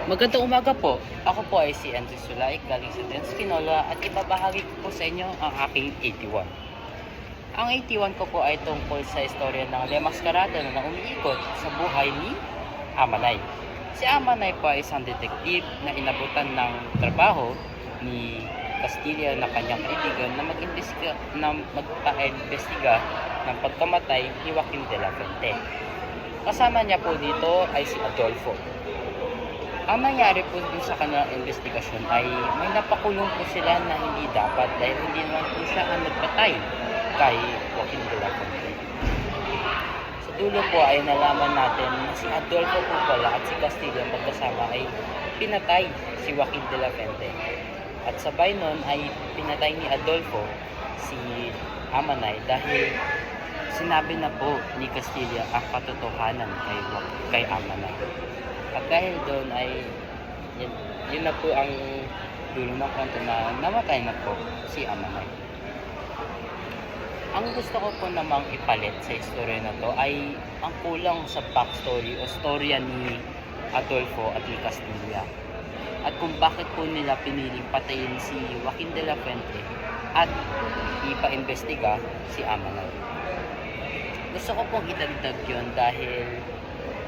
Magandang umaga po. Ako po ay si Andres Sulay, galing sa Dens Pinola at ibabahagi ko po sa inyo ang aking 81. Ang 81 ko po ay tungkol sa istorya ng Lemascarada na umiikot sa buhay ni Amanay. Si Amanay po ay isang detective na inabutan ng trabaho ni Castilla na kanyang kaibigan na magpa-imbestiga ng pagkamatay ni Joaquin de la Fuente. Kasama niya po dito ay si Adolfo. Ang nangyari po din sa kanilang investigasyon ay may napakulong po sila na hindi dapat dahil hindi naman po siya ang nagpatay kay Joaquin de la Fuente. Sa dulo po ay nalaman natin na si Adolfo po pala at si Castilla magkasama ay pinatay si Joaquin de la Fuente. At sabay nun ay pinatay ni Adolfo si Amanay dahil sinabi na po ni Castilla ang katotohanan kay Amanay. At dahil doon ay yun na po ang dulo ng kwento na namatay na po si Amanay. Ang gusto ko po namang ipalit sa istorya na to ay ang kulang sa backstory o storya ni Adolfo at ni Castilla. At kung bakit po nila piniling patayin si Joaquin de la Fuente at ipa-imbestiga si Amanay. Gusto ko pong idagdag yun dahil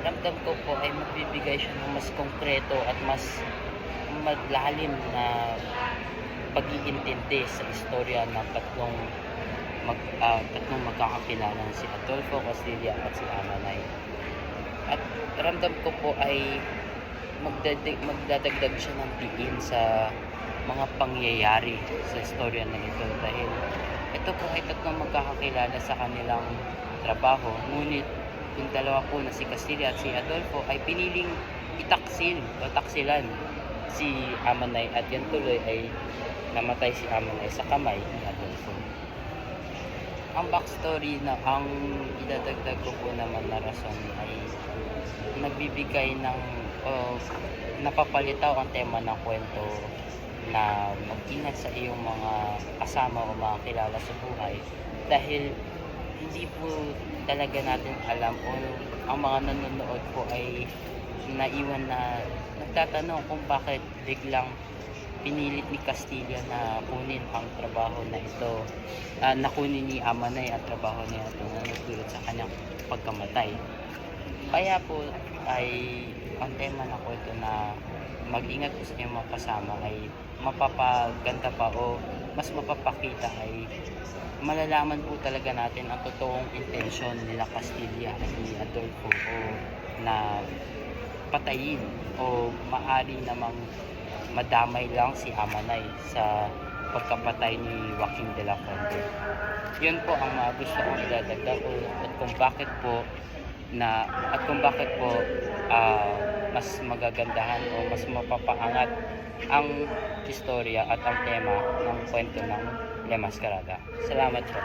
ramdam ko po ay magbibigay siya ng mas konkreto at mas malalim na pag-iintindi sa istorya ng tatlong magkakakilala si Adolfo, Castilla at si Amanay. At ramdam ko po ay magdadagdag siya ng tiin sa mga pangyayari sa istorya na ito dahil ito po ay tatlong magkakakilala sa kanilang trabaho, ngunit yung dalawa po na si Castilla at si Adolfo ay piniling taksilan si Amanay at yan tuloy ay namatay si Amanay sa kamay ni Adolfo. Ang backstory na ang idadagdag ko po naman na rason ay nagbibigay ng napapalitaw ang tema ng kwento na mag-ingat sa iyong mga kasama o mga kilala sa buhay dahil hindi po talaga natin alam o ang mga nanonood po ay naiwan na nagtatanong kung bakit biglang pinilit ni Castilla na kunin ang trabaho na ito, nakunin ni Amanay ang trabaho niya ito na nagdulot sa kanyang pagkamatay. Kaya po ay ang tema na ko ito na mag-ingat po sa inyong mga kasama ay mapapaganda pa o mas mapapakita ay malalaman po talaga natin ang totoong intensyon nila Castilla at ni Adolfo o na patayin o maari namang madamay lang si Amanay sa pagkapatay ni Joaquin de la Fuente. Yun po ang mga gusto kong idadagdag at kung bakit po mas magagandahan o mas mapapaangat ang istorya at ang tema ng kwento ng Lemascarada. Salamat po.